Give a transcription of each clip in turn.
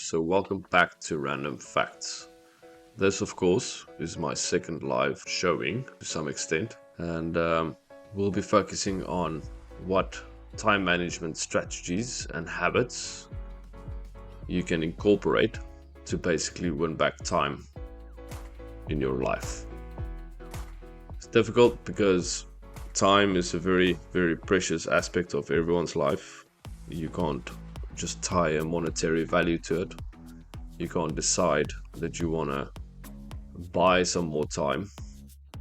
so welcome back to Random Facts. This, of course, is my second live showing to some extent, and we'll be focusing on what time management strategies and habits you can incorporate to basically win back time in your life. It's difficult because time is a very, very precious aspect of everyone's life. You can't just tie a monetary value to it. You can't decide that you want to buy some more time.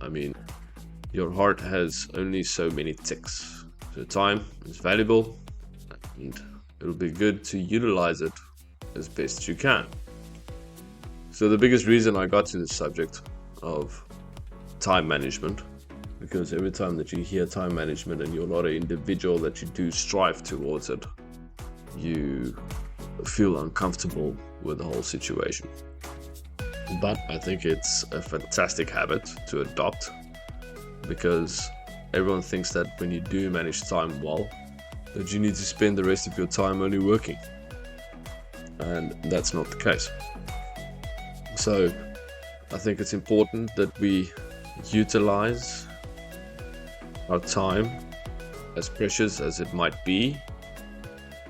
I mean, your heart has only so many ticks. So time is valuable and it'll be good to utilize it as best you can. So the biggest reason I got to this subject of time management, because every time that you hear time management and you're not an individual that you do strive towards it, you feel uncomfortable with the whole situation. But I think it's a fantastic habit to adopt, because everyone thinks that when you do manage time well, that you need to spend the rest of your time only working. And that's not the case. So I think it's important that we utilize our time, as precious as it might be,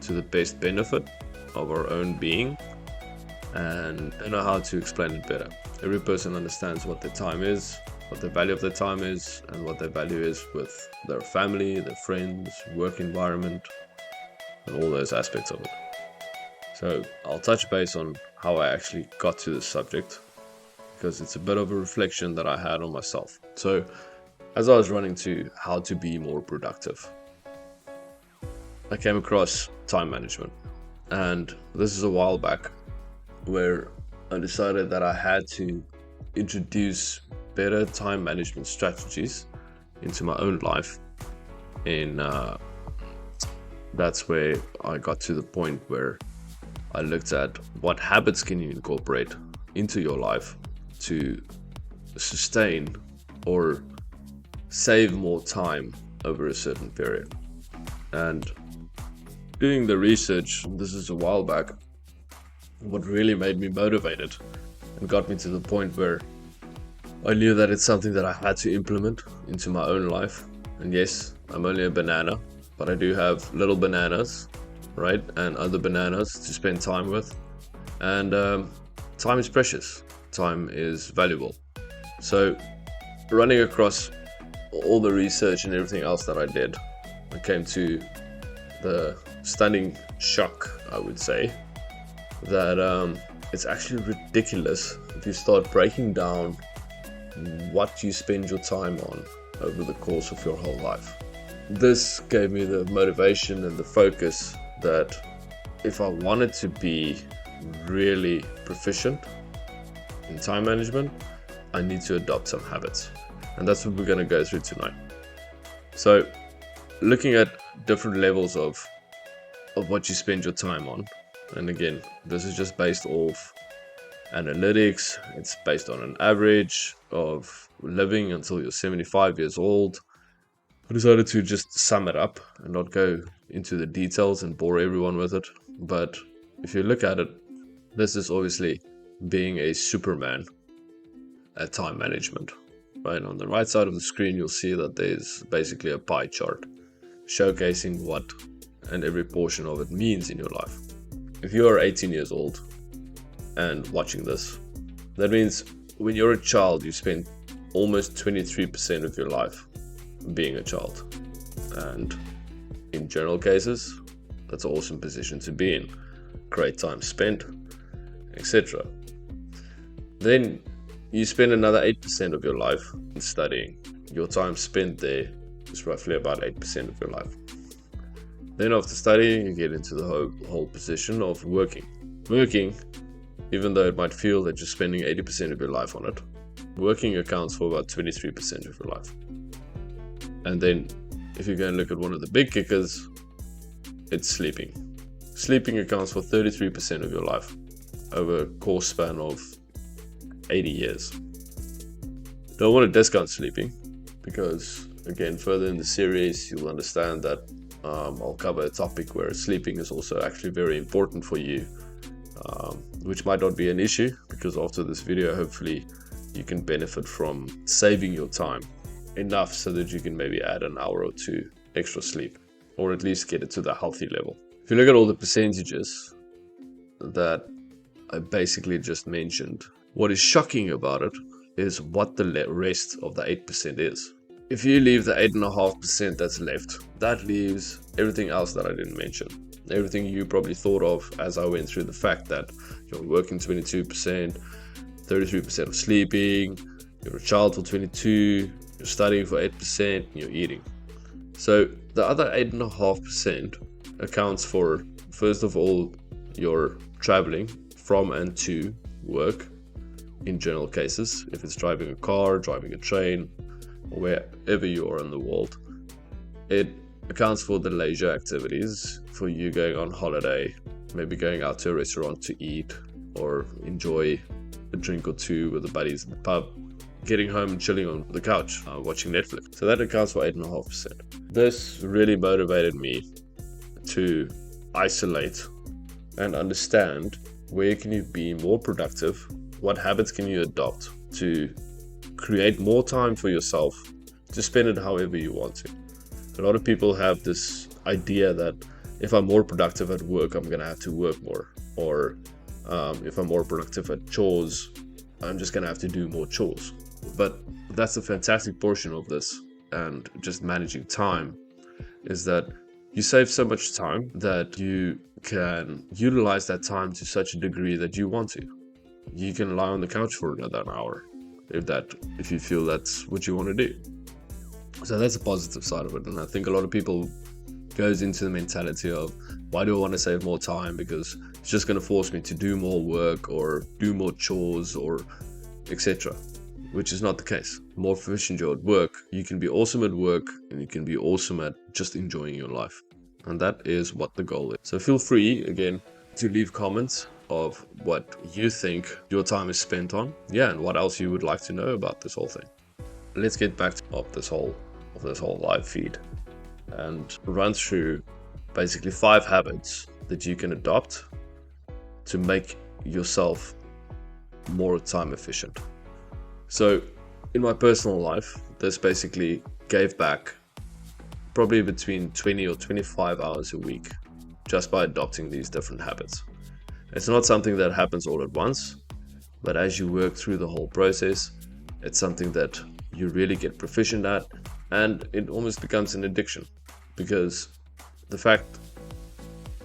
to the best benefit of our own being. And I know how to explain it better. Every person understands what their time is, what the value of their time is, and what their value is with their family, their friends, work environment, and all those aspects of it. So I'll touch base on how I actually got to this subject, because it's a bit of a reflection that I had on myself. So as I was running to how to be more productive, I came across time management. And this is a while back, where I decided that I had to introduce better time management strategies into my own life. And that's where I got to the point where I looked at what habits can you incorporate into your life to sustain or save more time over a certain period. And doing the research, this is a while back, what really made me motivated and got me to the point where I knew that it's something that I had to implement into my own life. And yes, I'm only a banana, but I do have little bananas, right? And other bananas to spend time with. And time is precious. Time is valuable. So running across all the research and everything else that I did, I came to the stunning shock, I would say, that it's actually ridiculous if you start breaking down what you spend your time on over the course of your whole life. This gave me the motivation and the focus that if I wanted to be really proficient in time management, I need to adopt some habits. And that's what we're going to go through tonight. So looking at different levels of what you spend your time on. And again, this is just based off analytics. It's based on an average of living until you're 75 years old. I decided to just sum it up and not go into the details and bore everyone with it. But if you look at it, this is obviously being a superman at time management. Right on the right side of the screen, you'll see that there's basically a pie chart showcasing what and every portion of it means in your life. If you are 18 years old and watching this, that means when you're a child, you spend almost 23% of your life being a child. And in general cases, that's an awesome position to be in. Great time spent, etc. Then you spend another 8% of your life in studying. Your time spent there is roughly about 8% of your life. Then after studying, you get into the whole position of working. Working, even though it might feel that you're spending 80% of your life on it, working accounts for about 23% of your life. And then if you go and look at one of the big kickers, it's sleeping. Sleeping accounts for 33% of your life over a course span of 80 years. Don't want to discount sleeping, because again, further in the series, you'll understand that I'll cover a topic where sleeping is also actually very important for you which might not be an issue, because after this video, hopefully you can benefit from saving your time enough so that you can maybe add an hour or two extra sleep, or at least get it to the healthy level. If you look at all the percentages that I basically just mentioned, what is shocking about it is what the rest of the 8% is. If you leave the 8.5% that's left, that leaves everything else that I didn't mention. Everything you probably thought of as I went through the fact that you're working 22%, 33% of sleeping, you're a child for 22%, you're studying for 8%, and you're eating. So the other 8.5% accounts for, first of all, your traveling from and to work in general cases, if it's driving a car, driving a train, or wherever you are in the world. It accounts for the leisure activities, for you going on holiday, maybe going out to a restaurant to eat or enjoy a drink or two with the buddies in the pub, getting home and chilling on the couch, watching Netflix. So that accounts for 8.5%. This really motivated me to isolate and understand where can you be more productive, what habits can you adopt to create more time for yourself, to spend it however you want to. A lot of people have this idea that if I'm more productive at work, I'm going to have to work more. Or if I'm more productive at chores, I'm just going to have to do more chores. But that's a fantastic portion of this, and just managing time, is that you save so much time that you can utilize that time to such a degree that you want to. You can lie on the couch for another hour if you feel that's what you want to do. So that's a positive side of it. And I think a lot of people goes into the mentality of, why do I want to save more time? Because it's just going to force me to do more work or do more chores or etc. Which is not the case. The more efficient you're at work, you can be awesome at work, and you can be awesome at just enjoying your life. And that is what the goal is. So feel free, again, to leave comments of what you think your time is spent on. Yeah, and what else you would like to know about this whole thing. Let's get back to this whole live feed and run through basically 5 habits that you can adopt to make yourself more time efficient. So in my personal life, this basically gave back probably between 20 or 25 hours a week just by adopting these different habits. It's not something that happens all at once, but as you work through the whole process, it's something that you really get proficient at, and it almost becomes an addiction, because the fact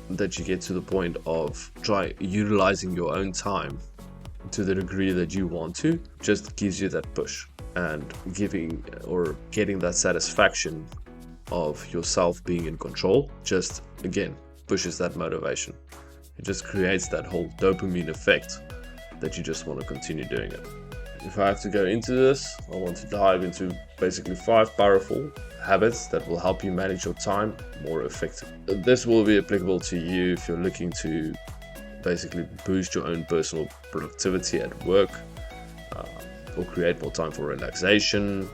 that you get to the point of utilizing your own time to the degree that you want to just gives you that push, and getting that satisfaction of yourself being in control just again pushes that motivation. It just creates that whole dopamine effect that you just want to continue doing it. If I have to go into this, I want to dive into basically 5 powerful habits that will help you manage your time more effectively. This will be applicable to you if you're looking to basically boost your own personal productivity at work, or create more time for relaxation.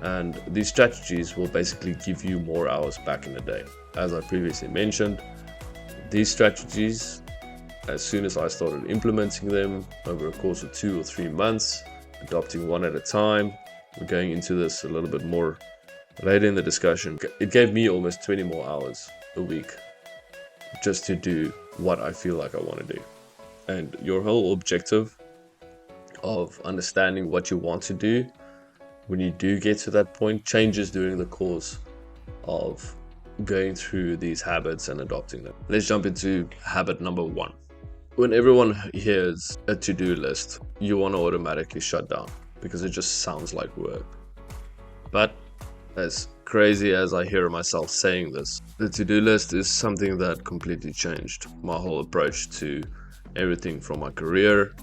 And these strategies will basically give you more hours back in the day. As I previously mentioned, these strategies, as soon as I started implementing them over a course of 2 or 3 months, adopting one at a time, we're going into this a little bit more later in the discussion, it gave me almost 20 more hours a week just to do what I feel like I want to do. And your whole objective of understanding what you want to do when you do get to that point changes during the course of going through these habits and adopting them. Let's jump into habit number 1. When everyone hears a to-do list, you want to automatically shut down because it just sounds like work. But as crazy as I hear myself saying this, the to-do list is something that completely changed my whole approach to everything from my career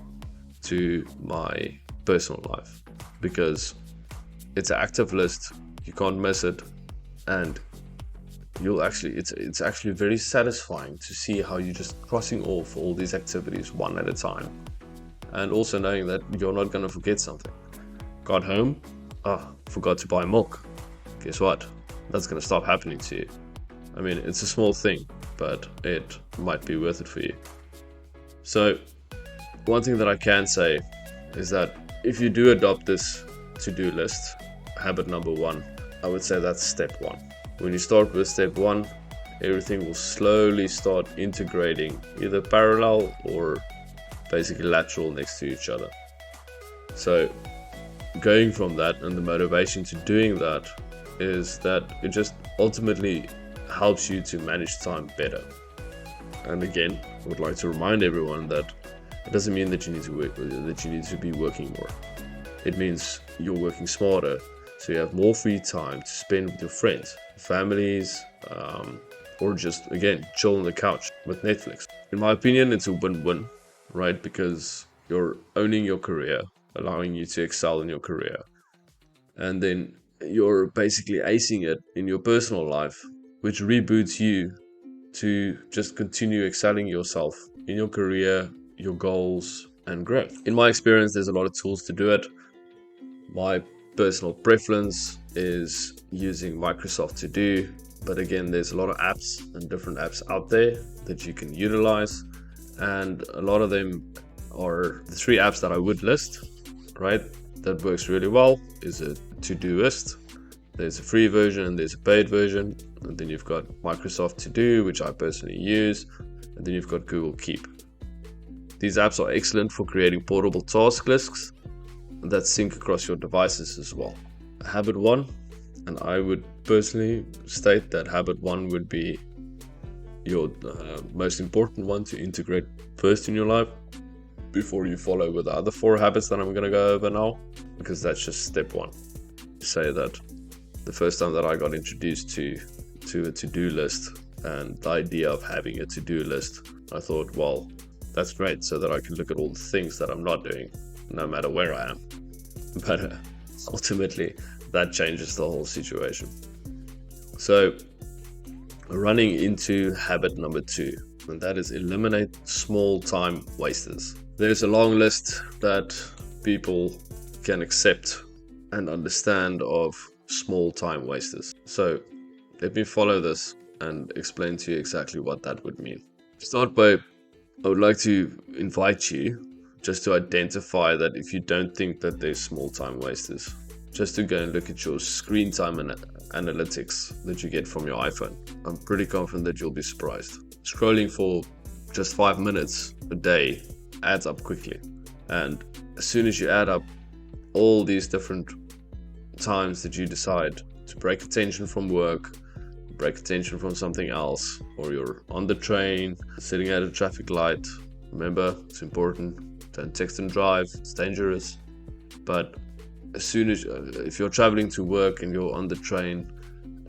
to my personal life, because it's an active list, you can't miss it, and it's actually very satisfying to see how you're just crossing off all these activities one at a time, and also knowing that you're not going to forget something. Got home, forgot to buy milk. Guess what? That's going to stop happening to you. I mean, it's a small thing, but it might be worth it for you. So one thing that I can say is that if you do adopt this to-do list, habit number 1, I would say that's step 1. When you start with step 1, everything will slowly start integrating, either parallel or basically lateral next to each other. So going from that, and the motivation to doing that is that it just ultimately helps you to manage time better. And again, I would like to remind everyone that it doesn't mean that you need to work, that you need to be working more. It means you're working smarter, so you have more free time to spend with your friends, families, or just, again, chill on the couch with Netflix. In my opinion, it's a win-win, right? Because you're owning your career, allowing you to excel in your career. And then you're basically acing it in your personal life, which reboots you to just continue excelling yourself in your career, your goals, and growth. In my experience, there's a lot of tools to do it. My personal preference is using Microsoft To Do, but again, there's a lot of apps and different apps out there that you can utilize, and a lot of them are the 3 apps that I would list, right? That works really well is a Todoist. There's a free version and there's a paid version, and then you've got Microsoft To Do, which I personally use, and then you've got Google Keep. These apps are excellent for creating portable task lists that sync across your devices as well. Habit 1, and I would personally state that habit 1 would be your most important one to integrate first in your life before you follow with the other 4 habits that I'm going to go over now, because that's just step 1. Say that the first time that I got introduced to a to-do list and the idea of having a to-do list, I thought, well, that's great, so that I can look at all the things that I'm not doing, no matter where I am. But ultimately, that changes the whole situation. So, running into habit number 2, and that is eliminate small time wasters. There's a long list that people can accept and understand of small time wasters. So, let me follow this and explain to you exactly what that would mean. To start by, I would like to invite you just to identify that if you don't think that there's small time wasters, just to go and look at your screen time and analytics that you get from your iPhone. I'm pretty confident that you'll be surprised. Scrolling for just 5 minutes a day adds up quickly. And as soon as you add up all these different times that you decide to break attention from work, break attention from something else, or you're on the train, sitting at a traffic light. Remember, it's important. Don't text and drive. It's dangerous. But as soon as, if you're traveling to work and you're on the train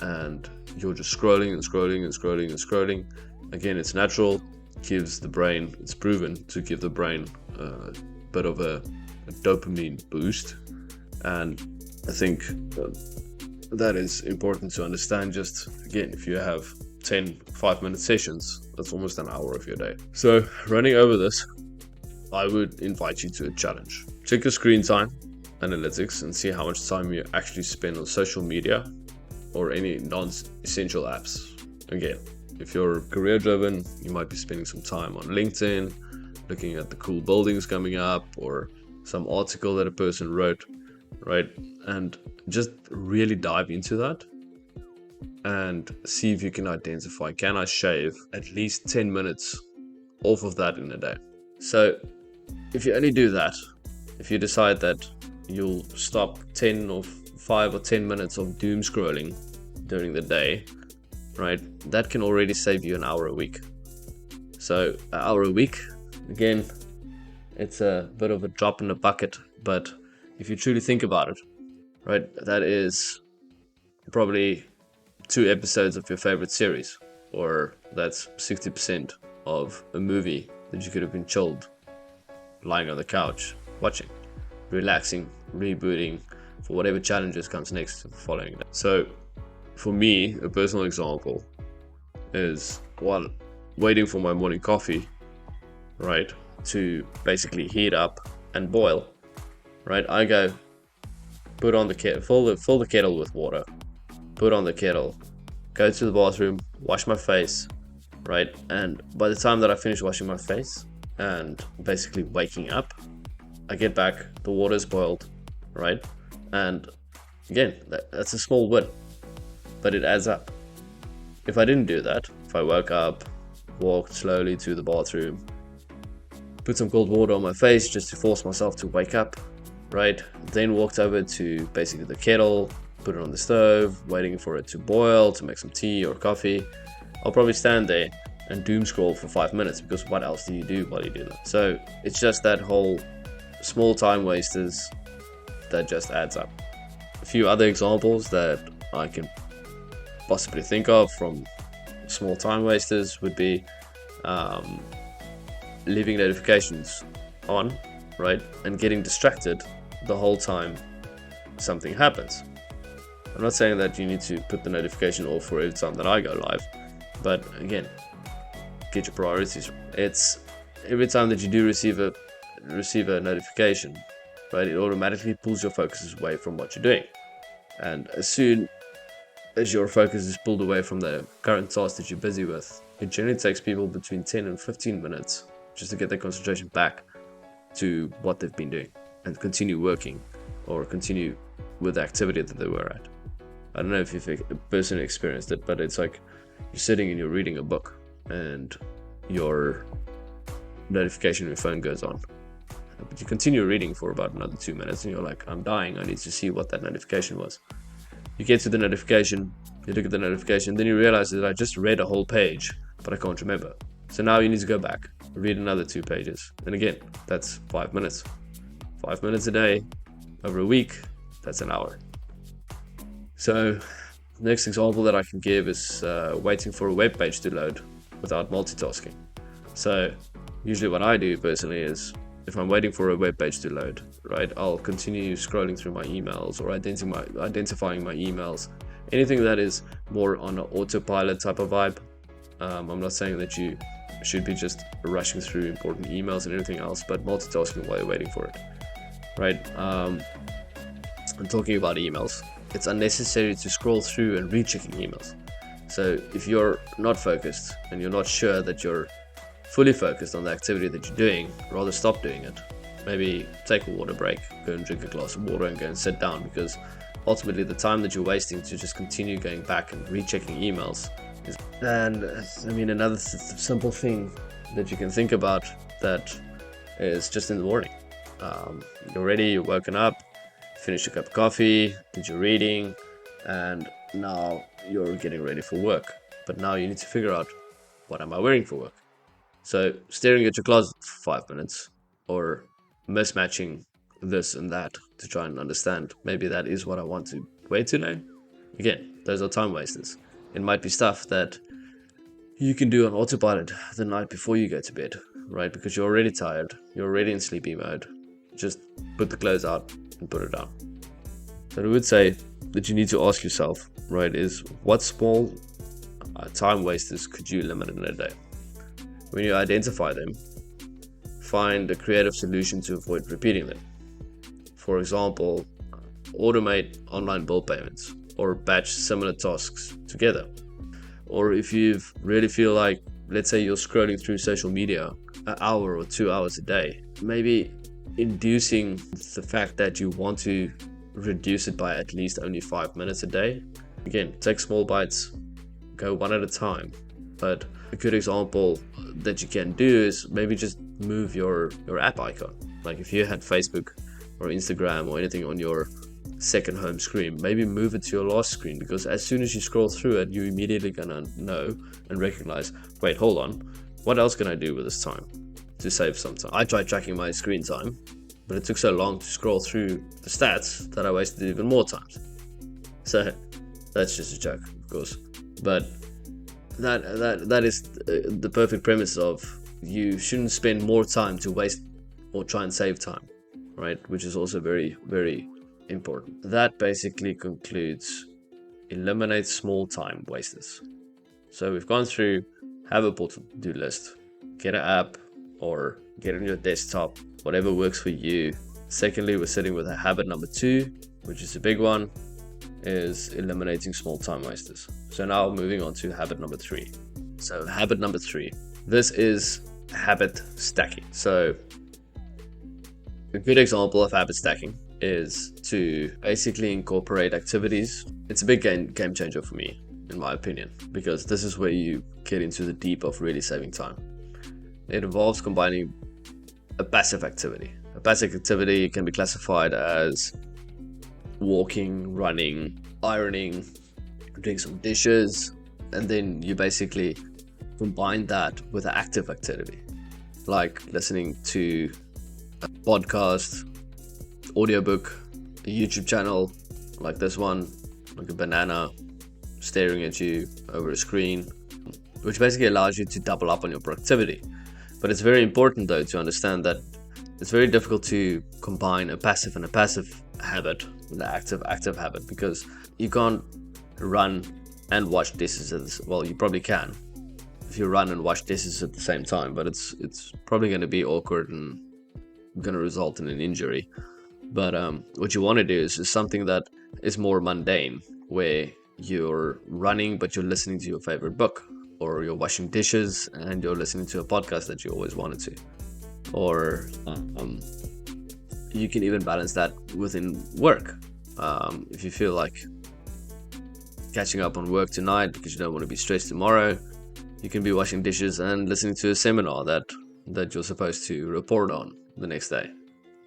and you're just scrolling and scrolling and scrolling and scrolling, again, it's natural. Gives the brain, it's proven to give the brain a bit of a dopamine boost. And I think that is important to understand. Just again, if you have 10 5-minute sessions, that's almost an hour of your day. So running over this, I would invite you to a challenge. Check your screen time analytics and see how much time you actually spend on social media or any non-essential apps. Again, if you're career driven, you might be spending some time on LinkedIn, looking at the cool buildings coming up or some article that a person wrote, right? And just really dive into that and see if you can identify, can I shave at least 10 minutes off of that in a day? So if you only do that, if you decide that you'll stop 5 or 10 minutes of doom scrolling during the day, right, that can already save you an hour a week. So an hour a week, again, it's a bit of a drop in the bucket, but if you truly think about it, right, that is probably 2 episodes of your favorite series, or that's 60% of a movie that you could have been chilled, lying on the couch, watching, relaxing, rebooting for whatever challenges comes next following that. So for me, a personal example is while waiting for my morning coffee, right, to basically heat up and boil, right, I go put on the kettle, fill the kettle with water, put on the kettle, go to the bathroom, wash my face, right, and by the time that I finish washing my face, and basically waking up. I get back, the water's boiled, right? And again, that's a small win, but it adds up. If I didn't do that, if I woke up, walked slowly to the bathroom, put some cold water on my face just to force myself to wake up, right? Then walked over to basically the kettle, put it on the stove, waiting for it to boil, to make some tea or coffee. I'll probably stand there and doom scroll for 5 minutes, because what else do you do while you do that? So it's just that whole small time wasters that just adds up. A few other examples that I can possibly think of from small time wasters would be leaving notifications on, right, and getting distracted the whole time something happens. I'm not saying that you need to put the notification off for every time that I go live, but again, get your priorities. It's every time that you do receive a notification, right, it automatically pulls your focus away from what you're doing. And as soon as your focus is pulled away from the current task that you're busy with, it generally takes people between 10 and 15 minutes just to get their concentration back to what they've been doing and continue working or continue with the activity that they were at. I don't know if you've personally experienced it, but it's like you're sitting and you're reading a book and your notification on your phone goes on. But you continue reading for about another 2 minutes and you're like, I'm dying, I need to see what that notification was. You get to the notification, you look at the notification, then you realize that I just read a whole page, but I can't remember. So now you need to go back, read another 2 pages. And again, that's 5 minutes. 5 minutes a day, over a week, that's an hour. So the next example that I can give is waiting for a web page to load without multitasking. So usually what I do personally is, if I'm waiting for a web page to load, right, I'll continue scrolling through my emails or identifying my emails, anything that is more on an autopilot type of vibe. I'm not saying that you should be just rushing through important emails and everything else, but multitasking while you're waiting for it, right? I'm talking about emails. It's unnecessary to scroll through and rechecking emails. So if you're not focused and you're not sure that you're fully focused on the activity that you're doing, rather stop doing it. Maybe take a water break, go and drink a glass of water and go and sit down, because ultimately the time that you're wasting to just continue going back and rechecking emails is... And I mean, another simple thing that you can think about that is just in the morning. You're ready, you're woken up, finished your cup of coffee, did your reading, and now you're getting ready for work. But now you need to figure out, what am I wearing for work? So staring at your closet for 5 minutes, or mismatching this and that to try and understand, maybe that is what I want to wear today. Again, those are time wasters. It might be stuff that you can do on autopilot the night before you go to bed, right? Because you're already tired, you're already in sleepy mode. Just put the clothes out and put it down. So I would say that you need to ask yourself, right, is what small time wasters could you eliminate in a day? When you identify them, find a creative solution to avoid repeating them. For example, automate online bill payments or batch similar tasks together. Or if you really feel like, let's say you're scrolling through social media an hour or 2 hours a day, maybe inducing the fact that you want to reduce it by at least only 5 minutes a day. Again, take small bites, go one at a time. But a good example that you can do is maybe just move your app icon. Like if you had Facebook or Instagram or anything on your second home screen, maybe move it to your last screen, because as soon as you scroll through it, you're immediately gonna know and recognize, wait, hold on, what else can I do with this time to save some time? I tried tracking my screen time, but it took so long to scroll through the stats that I wasted even more times. So that's just a joke, of course, but that is the perfect premise of, you shouldn't spend more time to waste or try and save time, right? Which is also very, very important. That basically concludes eliminate small time wasters. So we've gone through, have a to-do list, get an app or get on your desktop, whatever works for you. Secondly, we're sitting with a habit number 2, which is a big one, is eliminating small time wasters. So now moving on to habit number 3. So habit number 3, this is habit stacking. So a good example of habit stacking is to basically incorporate activities. It's a big game changer for me, in my opinion, because this is where you get into the deep of really saving time. It involves combining a passive activity. A passive activity can be classified as walking, running, ironing, doing some dishes, and then you basically combine that with an active activity, like listening to a podcast, audiobook, a YouTube channel like this one, like a banana staring at you over a screen, which basically allows you to double up on your productivity. But it's very important though to understand that it's very difficult to combine a passive habit with an active habit, because you can't run and wash dishes well, you probably can if you run and wash dishes at the same time, but it's probably going to be awkward and going to result in an injury. But what you want to do is just something that is more mundane, where you're running but you're listening to your favorite book, or you're washing dishes and you're listening to a podcast that you always wanted to, or you can even balance that within work. If you feel like catching up on work tonight because you don't want to be stressed tomorrow, you can be washing dishes and listening to a seminar that you're supposed to report on the next day.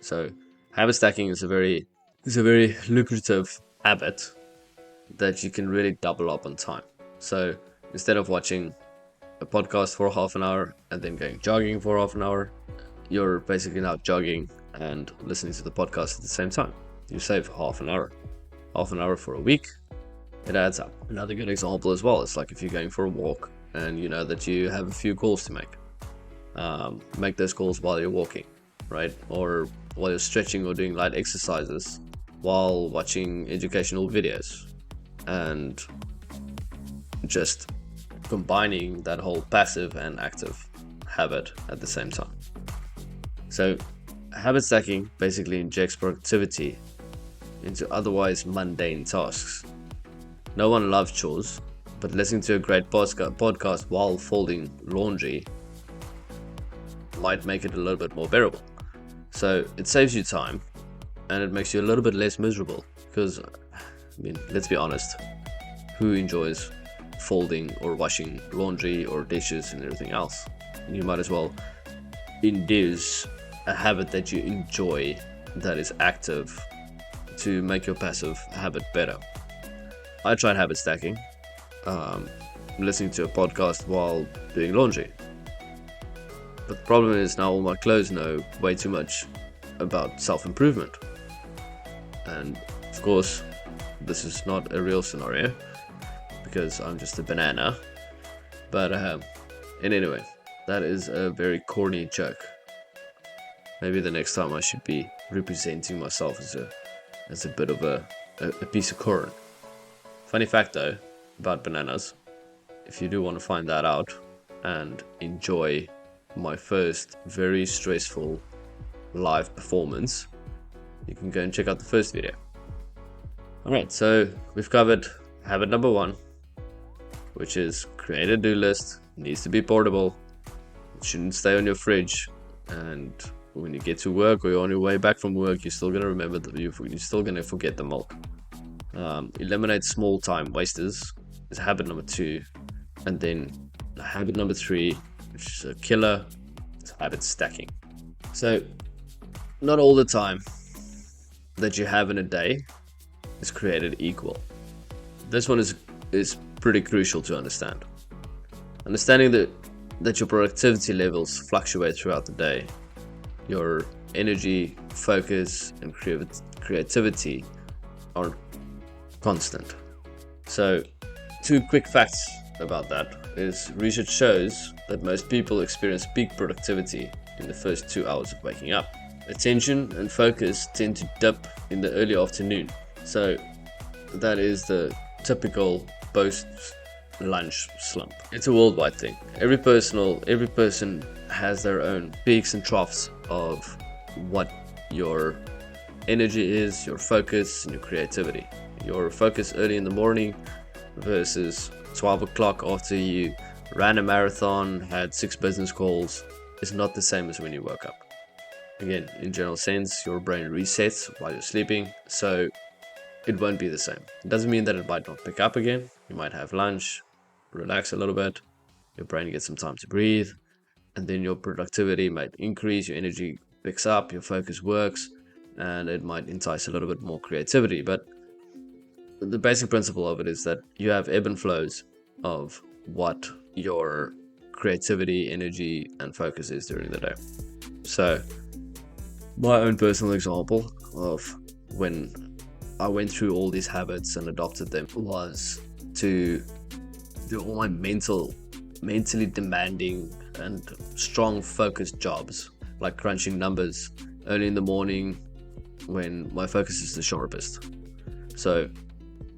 So habit stacking is a very lucrative habit that you can really double up on time. So instead of watching a podcast for half an hour and then going jogging for half an hour, you're basically now jogging and listening to the podcast at the same time. You save half an hour for a week. It adds up. Another good example as well is like if you're going for a walk and you know that you have a few calls to make those calls while you're walking, right? Or while you're stretching or doing light exercises, while watching educational videos, and just combining that whole passive and active habit at the same time. So habit stacking basically injects productivity into otherwise mundane tasks. No one loves chores, but listening to a great podcast while folding laundry might make it a little bit more bearable. So it saves you time and it makes you a little bit less miserable, because, I mean, let's be honest, who enjoys folding or washing laundry or dishes and everything else? You might as well induce a habit that you enjoy that is active to make your passive habit better. I tried habit stacking, listening to a podcast while doing laundry. But the problem is now all my clothes know way too much about self-improvement. And of course, this is not a real scenario because I'm just a banana. But anyway, that is a very corny joke. Maybe the next time I should be representing myself as a bit of a piece of corn. Funny fact though about bananas, if you do want to find that out and enjoy my first very stressful live performance, you can go and check out the first video. Alright, so we've covered habit number 1, which is create a do list. It needs to be portable. It shouldn't stay on your fridge, and when you get to work or you're on your way back from work, you're still going to remember that you're still going to forget the milk. Eliminate small time wasters is habit number 2. And then habit number 3, which is a killer, is habit stacking. So not all the time that you have in a day is created equal. This one is pretty crucial to understand. Understanding that your productivity levels fluctuate throughout the day. Your energy, focus, and creativity are constant. So 2 quick facts about that is research shows that most people experience peak productivity in the first 2 hours of waking up. Attention and focus tend to dip in the early afternoon. So that is the typical post-lunch slump. It's a worldwide thing. Every person has their own peaks and troughs of what your energy is, your focus, and your creativity. Your focus early in the morning versus 12 o'clock after you ran a marathon, had 6 business calls, is not the same as when you woke up. Again, in general sense, your brain resets while you're sleeping, so it won't be the same. It doesn't mean that it might not pick up again. You might have lunch, relax a little bit, your brain gets some time to breathe, and then your productivity might increase, your energy picks up, your focus works, and it might entice a little bit more creativity. But the basic principle of it is that you have ebb and flows of what your creativity, energy, and focus is during the day. So my own personal example of when I went through all these habits and adopted them was to do all my mentally demanding and strong focused jobs, like crunching numbers early in the morning when my focus is the sharpest. So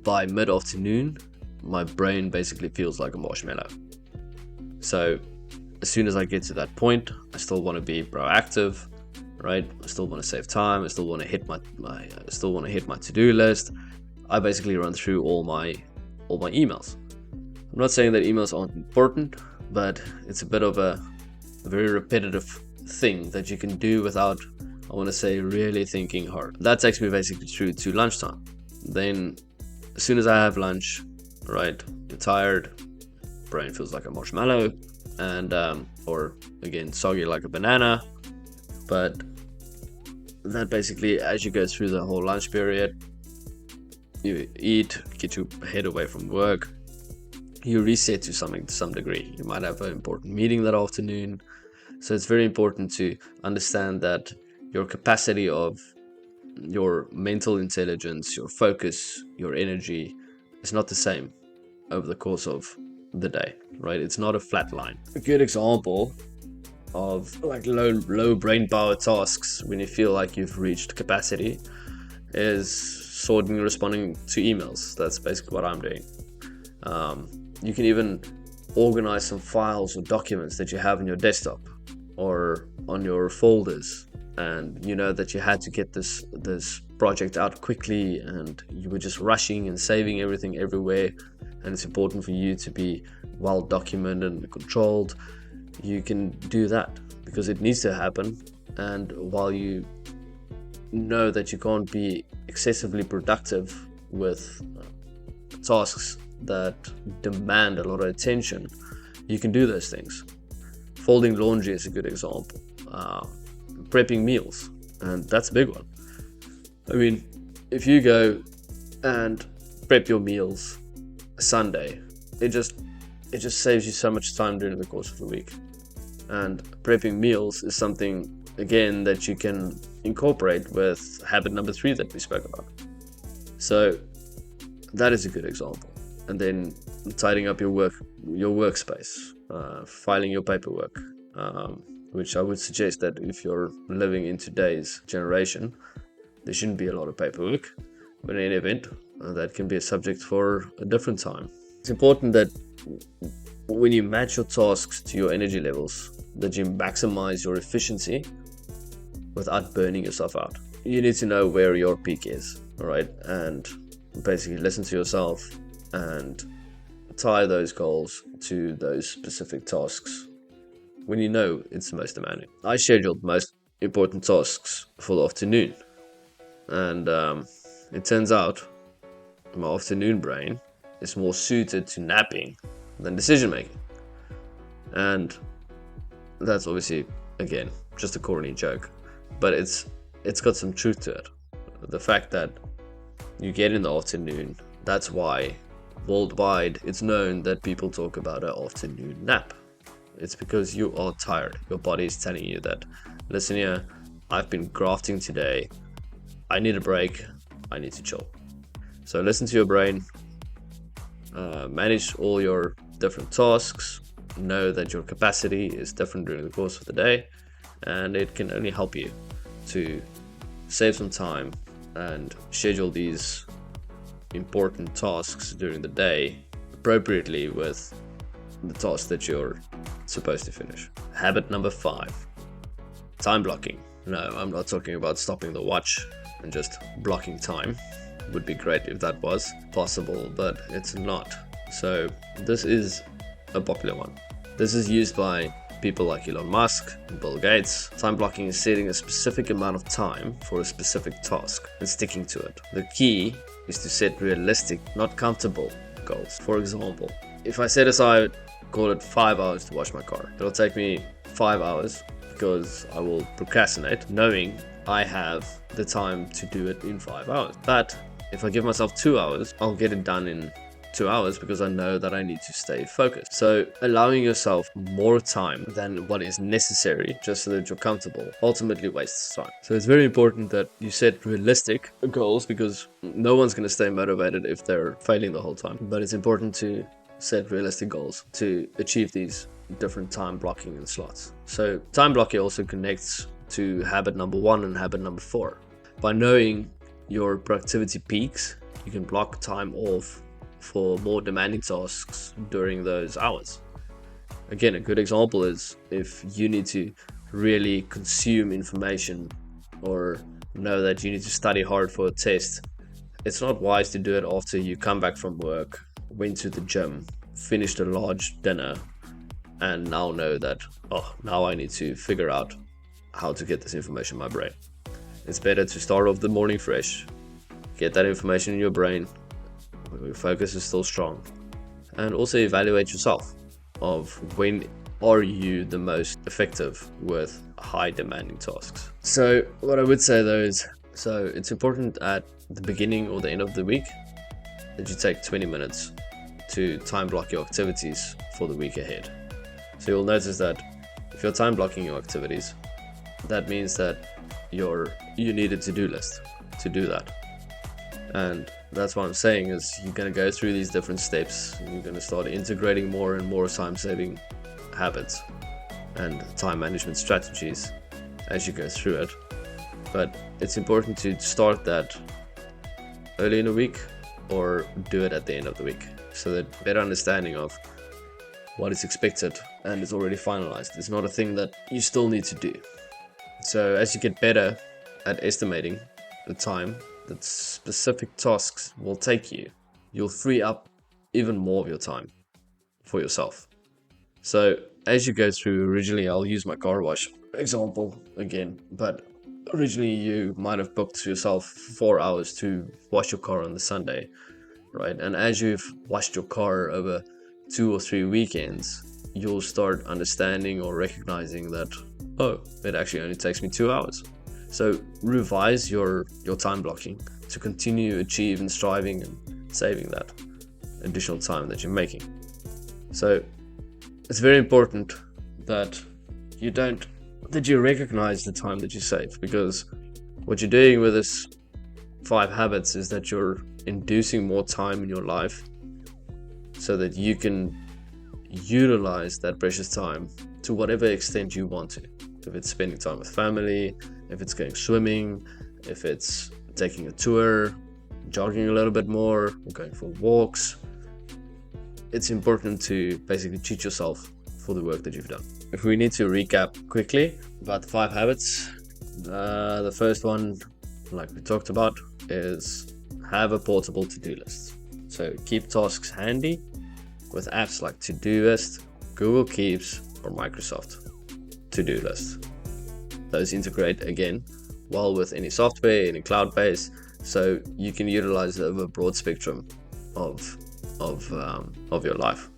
by mid-afternoon, my brain basically feels like a marshmallow. So as soon as I get to that point, I still want to be proactive, right? I still want to save time. I still want to hit my to-do list. I basically run through all my emails. I'm not saying that emails aren't important, but it's a bit of a very repetitive thing that you can do without, I want to say, really thinking hard. That takes me basically through to lunchtime. Then as soon as I have lunch, right, you're tired, brain feels like a marshmallow, and or again, soggy like a banana. But that basically, as you go through the whole lunch period, you eat, get your head away from work, you reset to some degree. You might have an important meeting that afternoon. So it's very important to understand that your capacity of your mental intelligence, your focus, your energy is not the same over the course of the day, right? It's not a flat line. A good example of like low brain power tasks when you feel like you've reached capacity is sorting and responding to emails. That's basically what I'm doing. You can even organize some files or documents that you have on your desktop or on your folders, and you know that you had to get this project out quickly and you were just rushing and saving everything everywhere, and it's important for you to be well documented and controlled. You can do that because it needs to happen, and while you know that you can't be excessively productive with tasks that demand a lot of attention, you can do those things. Folding laundry is a good example. Prepping meals, and that's a big one. I mean, if you go and prep your meals Sunday, it just saves you so much time during the course of the week. And prepping meals is something, again, that you can incorporate with habit number 3 that we spoke about. So that is a good example. And then tidying up your workspace, filing your paperwork, which I would suggest that if you're living in today's generation, there shouldn't be a lot of paperwork. But in any event, that can be a subject for a different time. It's important that when you match your tasks to your energy levels, that you maximize your efficiency without burning yourself out. You need to know where your peak is, all right? And basically listen to yourself and tie those goals to those specific tasks when you know it's the most demanding. I scheduled most important tasks for the afternoon, and it turns out my afternoon brain is more suited to napping than decision making. And that's obviously, again, just a corny joke, but it's got some truth to it. The fact that you get in the afternoon, that's why worldwide it's known that people talk about an afternoon nap. It's because you are tired. Your body is telling you that, listen here, I've been grafting today, I need a break, I need to chill. So listen to your brain, manage all your different tasks, know that your capacity is different during the course of the day, and it can only help you to save some time and schedule these important tasks during the day appropriately with the tasks that you're supposed to finish. Habit number 5, time blocking. No, I'm not talking about stopping the watch and just blocking time. It would be great if that was possible, but it's not. So this is a popular one. This is used by people like Elon Musk and Bill Gates. Time blocking is setting a specific amount of time for a specific task and sticking to it. The key is to set realistic, not comfortable goals. For example, if I set aside, call it 5 hours to wash my car, it'll take me 5 hours because I will procrastinate knowing I have the time to do it in 5 hours. But if I give myself 2 hours, I'll get it done in 2 hours because I know that I need to stay focused. So allowing yourself more time than what is necessary just so that you're comfortable ultimately wastes time. So it's very important that you set realistic goals because no one's going to stay motivated if they're failing the whole time. But it's important to set realistic goals to achieve these different time blocking and slots. So time blocking also connects to habit number 1 and habit number 4. By knowing your productivity peaks, you can block time off for more demanding tasks during those hours. Again, a good example is if you need to really consume information or know that you need to study hard for a test, it's not wise to do it after you come back from work, went to the gym, finished a large dinner, and now know that, now I need to figure out how to get this information in my brain. It's better to start off the morning fresh, get that information in your brain, your focus is still strong, and also evaluate yourself of when are you the most effective with high demanding tasks. So what I would say though is, so it's important at the beginning or the end of the week that you take 20 minutes to time block your activities for the week ahead. So you'll notice that if you're time blocking your activities, that means that you need a to-do list to do that. And that's what I'm saying is you're going to go through these different steps. You're going to start integrating more and more time-saving habits and time management strategies as you go through it. But it's important to start that early in the week or do it at the end of the week so that better understanding of what is expected and is already finalized. It's not a thing that you still need to do. So as you get better at estimating the time that specific tasks will take you, you'll free up even more of your time for yourself. So as you go through, originally I'll use my car wash example again, but originally you might have booked yourself 4 hours to wash your car on the Sunday, right? And as you've washed your car over 2 or 3 weekends, you'll start understanding or recognizing that, it actually only takes me 2 hours. So revise your time blocking to continue achieving, striving and saving that additional time that you're making. So it's very important that you recognize the time that you save, because what you're doing with this 5 habits is that you're inducing more time in your life so that you can utilize that precious time to whatever extent you want to. If it's spending time with family, if it's going swimming, if it's taking a tour, jogging a little bit more, or going for walks. It's important to basically treat yourself for the work that you've done. If we need to recap quickly about the 5 habits, the first one, like we talked about, is have a portable to-do list. So keep tasks handy with apps like Todoist, Google Keeps, or Microsoft To-Do List. Those integrate again well with any software, any cloud base, so you can utilize it over a broad spectrum of your life.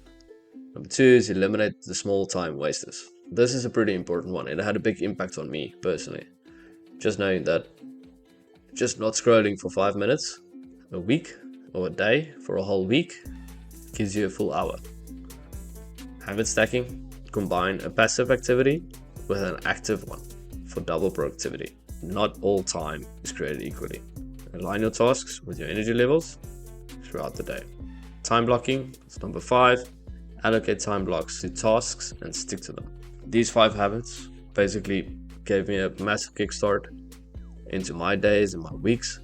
Number 2 is eliminate the small time wasters. This is a pretty important one. It had a big impact on me personally. Just knowing that just not scrolling for 5 minutes a week or a day for a whole week gives you a full hour. Habit stacking. Combine a passive activity with an active one for double productivity. Not all time is created equally. Align your tasks with your energy levels throughout the day. Time blocking is number 5. Allocate time blocks to tasks and stick to them. These 5 habits basically gave me a massive kickstart into my days and my weeks.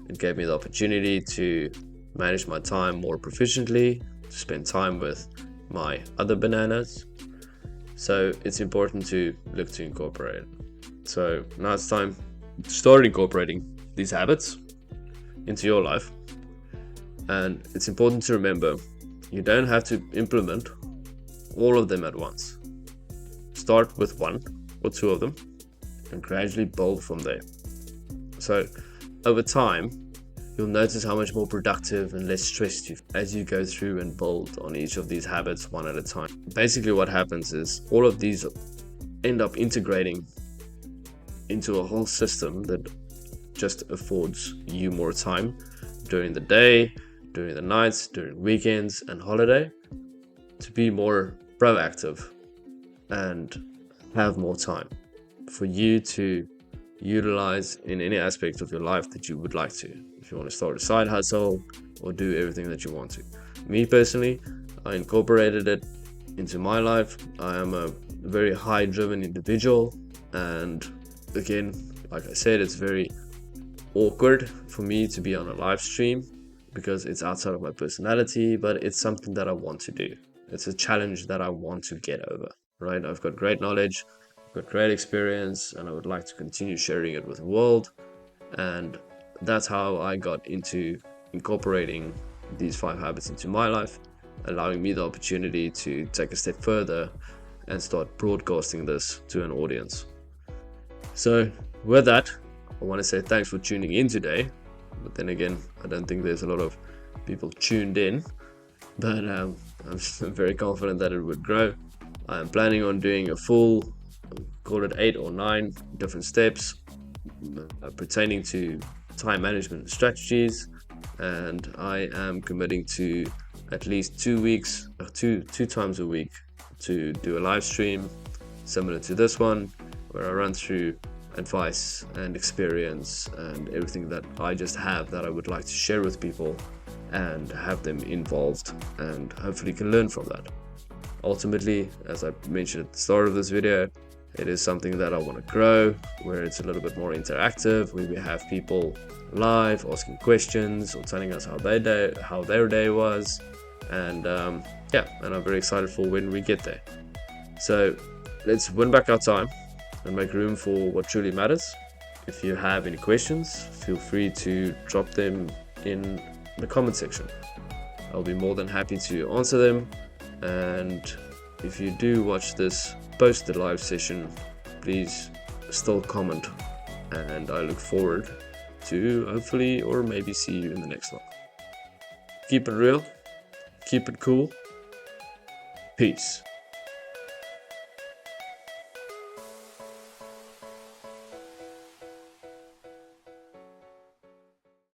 It gave me the opportunity to manage my time more proficiently, to spend time with my other bananas. So it's important to look to incorporate it. So now it's time to start incorporating these habits into your life. And it's important to remember, you don't have to implement all of them at once. start with one or two of them and gradually build from there. So over time, you'll notice how much more productive and less stressed you feel as you go through and build on each of these habits one at a time. Basically what happens is all of these end up integrating into a whole system that just affords you more time during the day, during the nights, during weekends and holiday to be more proactive and have more time for you to utilize in any aspect of your life that you would like to. If you want to start a side hustle or do everything that you want to. Me personally, I incorporated it into my life. I am a very high driven individual, and again, like I said, it's very awkward for me to be on a live stream because it's outside of my personality, but it's something that I want to do. It's a challenge that I want to get over, right? I've got great knowledge, I've got great experience, and I would like to continue sharing it with the world. And that's how I got into incorporating these 5 habits into my life, allowing me the opportunity to take a step further and start broadcasting this to an audience. So with that, I want to say thanks for tuning in today. But then again, I don't think there's a lot of people tuned in, but I'm very confident that it would grow. I am planning on doing a full, call it 8 or 9 different steps pertaining to time management strategies, and I am committing to at least 2 weeks, two times a week, to do a live stream similar to this one, where I run through advice and experience and everything that I just have that I would like to share with people and have them involved and hopefully can learn from that. Ultimately, as I mentioned at the start of this video, it is something that I want to grow, where it's a little bit more interactive, where we have people live asking questions or telling us how their day was, and and I'm very excited for when we get there. So let's win back our time and make room for what truly matters. If you have any questions, feel free to drop them in the comment section. I'll be more than happy to answer them. And if you do watch this post the live session, please still comment, and I look forward to hopefully or maybe see you in the next one. Keep it real, keep it cool. Peace.